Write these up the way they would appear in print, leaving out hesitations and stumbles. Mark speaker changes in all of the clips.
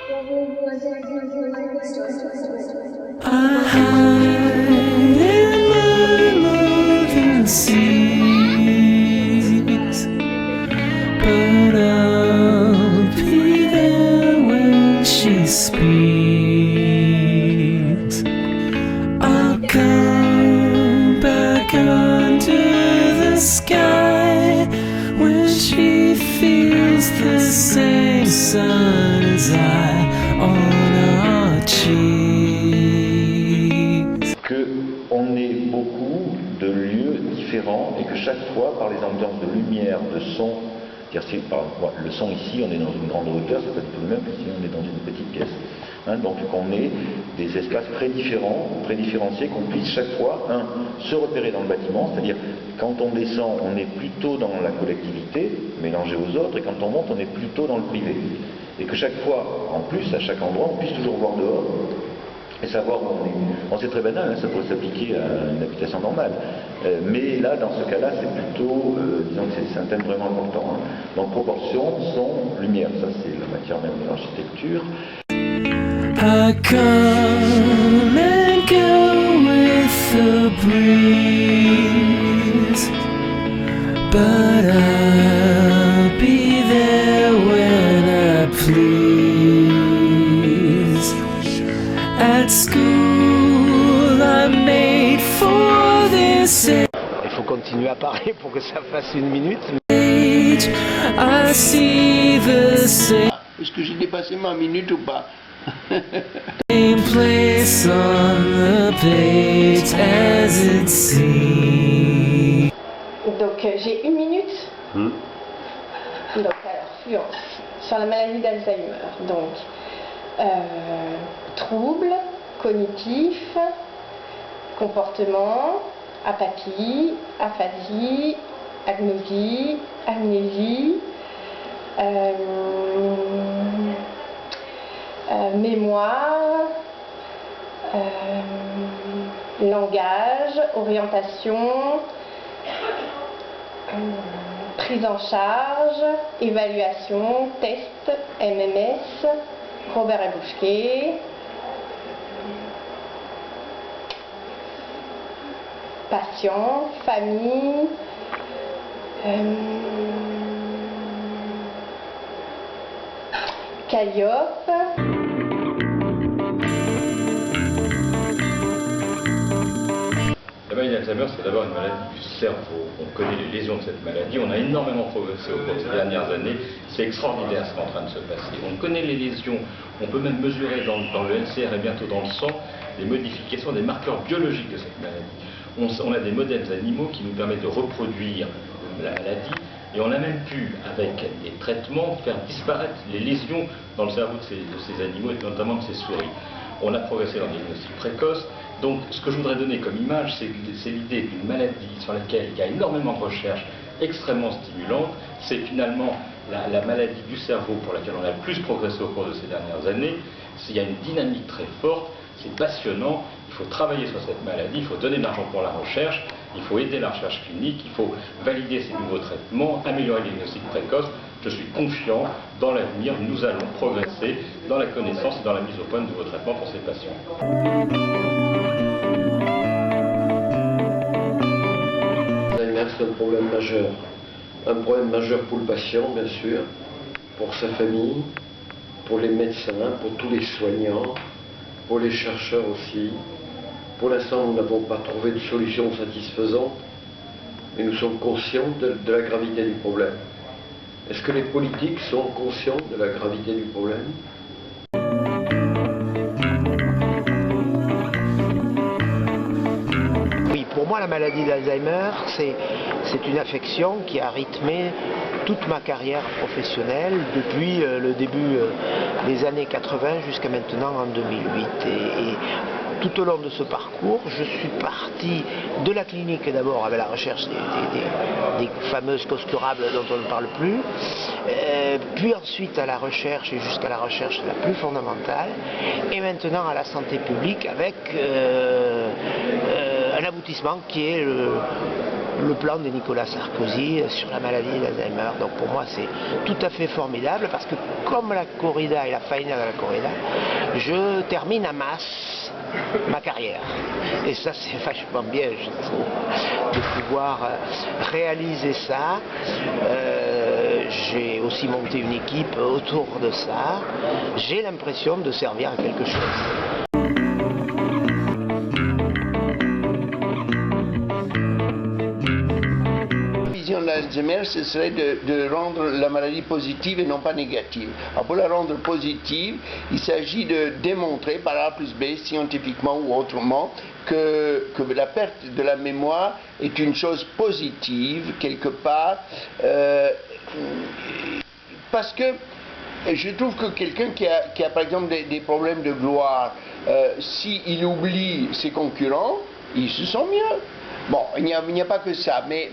Speaker 1: I hide in my northern seas, but I'll be there when she speaks. I'll come back under the sky when she feels the same sun as I on our cheeks.
Speaker 2: Qu'on ait beaucoup de lieux différents et que chaque fois, par les ambiances de lumière, de son, le son ici, on est dans une grande hauteur, c'est pas du tout le même qu'ici, on est dans une petite pièce. Donc qu'on ait des espaces très différents, très différenciés, qu'on puisse chaque fois, se repérer dans le bâtiment, c'est-à-dire quand on descend, on est plutôt dans la collectivité, mélangé aux autres, et quand on monte, on est plutôt dans le privé. Et que chaque fois, en plus, à chaque endroit, on puisse toujours voir dehors et savoir où on est. Bon, c'est très banal, ça pourrait s'appliquer à une habitation normale. Mais là, dans ce cas-là, c'est plutôt, disons que c'est un thème vraiment important. Donc proportion, son, lumière, ça c'est la matière même de l'architecture.
Speaker 1: I come and go with the breeze, but I'll be there when I please. At school I'm made for this age.
Speaker 3: Il faut continuer à parler pour que ça fasse une minute.
Speaker 1: I see the same
Speaker 4: Est-ce que j'ai dépassé ma minute ou pas?
Speaker 1: place on the page as it seems.
Speaker 5: Donc j'ai une minute. Donc alors, sur la maladie d'Alzheimer. Donc troubles cognitifs, comportement, apathie, aphasie, agnosie, amnésie, mémoire, langage, orientation, prise en charge, évaluation, test, MMS, Robert et Bousquet, patient, famille, Calliope.
Speaker 6: La maladie d'Alzheimer, c'est d'abord une maladie du cerveau. On connaît les lésions de cette maladie, on a énormément progressé au cours de ces dernières années. C'est extraordinaire ce qui est en train de se passer. On connaît les lésions, on peut même mesurer dans le LCR et bientôt dans le sang les modifications des marqueurs biologiques de cette maladie. On a des modèles animaux qui nous permettent de reproduire la maladie et on a même pu, avec des traitements, faire disparaître les lésions dans le cerveau de ces animaux et notamment de ces souris. On a progressé dans le diagnostic précoce. Donc ce que je voudrais donner comme image, c'est l'idée d'une maladie sur laquelle il y a énormément de recherches extrêmement stimulantes. C'est finalement la maladie du cerveau pour laquelle on a le plus progressé au cours de ces dernières années. Il y a une dynamique très forte, c'est passionnant, il faut travailler sur cette maladie, il faut donner de l'argent pour la recherche, il faut aider la recherche clinique, il faut valider ces nouveaux traitements, améliorer le diagnostic précoce. Je suis confiant dans l'avenir, nous allons progresser dans la connaissance et dans la mise au point de nouveaux traitements pour ces patients.
Speaker 7: C'est un problème majeur. Un problème majeur pour le patient, bien sûr, pour sa famille, pour les médecins, pour tous les soignants, pour les chercheurs aussi. Pour l'instant, nous n'avons pas trouvé de solution satisfaisante, mais nous sommes conscients de la gravité du problème. Est-ce que les politiques sont conscients de la gravité du problème ?
Speaker 3: Pour moi, la maladie d'Alzheimer, c'est une affection qui a rythmé toute ma carrière professionnelle depuis le début des années 80 jusqu'à maintenant en 2008. Et tout au long de ce parcours, je suis parti de la clinique d'abord avec la recherche des fameuses causes curables dont on ne parle plus, puis ensuite à la recherche et jusqu'à la recherche la plus fondamentale, et maintenant à la santé publique avec un aboutissement qui est le plan de Nicolas Sarkozy sur la maladie d'Alzheimer. Donc pour moi c'est tout à fait formidable parce que comme la corrida et la faena de la corrida, je termine à masse ma carrière. Et ça c'est vachement bien, je trouve, de pouvoir réaliser ça. J'ai aussi monté une équipe autour de ça. J'ai l'impression de servir à quelque chose.
Speaker 4: L'Alzheimer, ce serait de rendre la maladie positive et non pas négative. Alors pour la rendre positive, il s'agit de démontrer par A plus B, scientifiquement ou autrement, que la perte de la mémoire est une chose positive, quelque part, parce que je trouve que quelqu'un qui a par exemple des problèmes de gloire, s'il oublie ses concurrents, il se sent mieux. Bon, il n'y a pas que ça, mais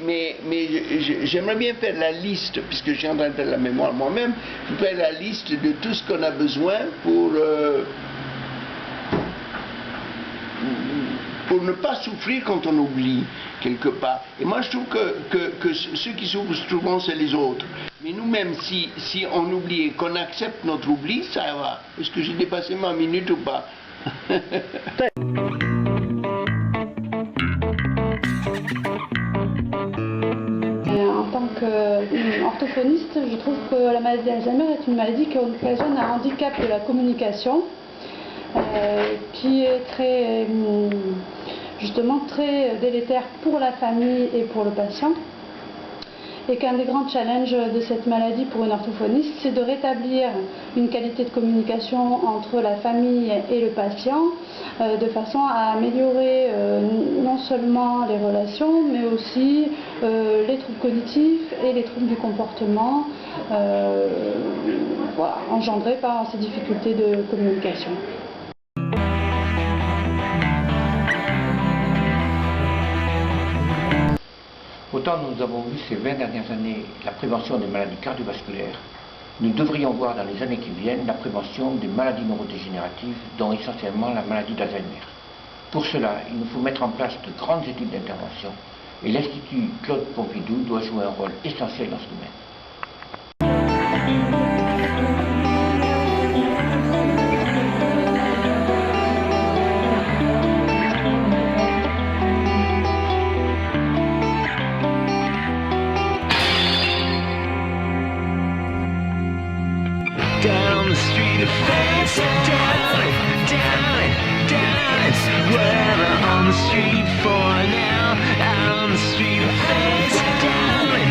Speaker 4: j'aimerais bien faire la liste, puisque je suis en train de faire la mémoire moi-même, faire la liste de tout ce qu'on a besoin pour ne pas souffrir quand on oublie, quelque part. Et moi, je trouve que ceux qui souffrent souvent, c'est les autres. Mais nous-mêmes, si on oublie et qu'on accepte notre oubli, ça va. Est-ce que j'ai dépassé ma minute ou pas?
Speaker 8: En tant qu'orthophoniste, je trouve que la maladie d'Alzheimer est une maladie qui occasionne un handicap de la communication qui est justement très délétère pour la famille et pour le patient. Et qu'un des grands challenges de cette maladie pour une orthophoniste, c'est de rétablir une qualité de communication entre la famille et le patient, de façon à améliorer non seulement les relations, mais aussi les troubles cognitifs et les troubles du comportement, voilà, engendrés par ces difficultés de communication.
Speaker 9: Autant nous avons vu ces 20 dernières années la prévention des maladies cardiovasculaires, nous devrions voir dans les années qui viennent la prévention des maladies neurodégénératives, dont essentiellement la maladie d'Alzheimer. Pour cela, il nous faut mettre en place de grandes études d'intervention et l'Institut Claude Pompidou doit jouer un rôle essentiel dans ce domaine.
Speaker 1: Down the street of France, down it, whatever on the street for now. Out on the street of France, down it,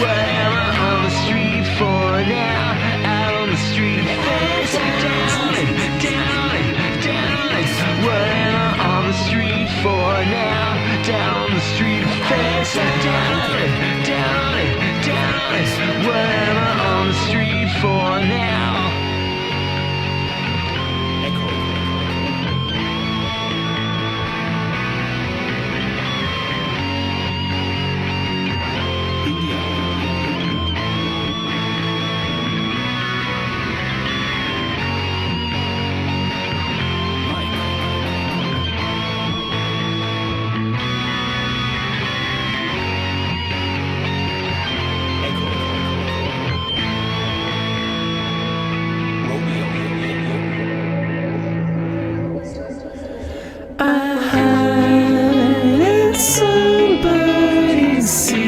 Speaker 1: whatever on the street for now. Out on the street of France, down it, whatever on the street for now. Down on the street of France, down it, whatever on the street for now. Somebody's seat,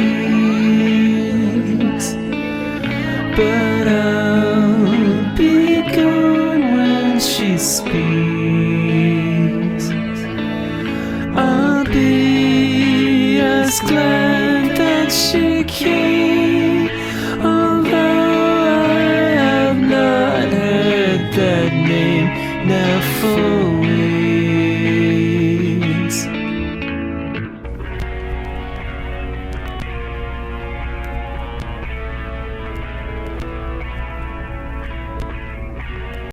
Speaker 1: but I'll be gone when she speaks. I'll be as glad that she came.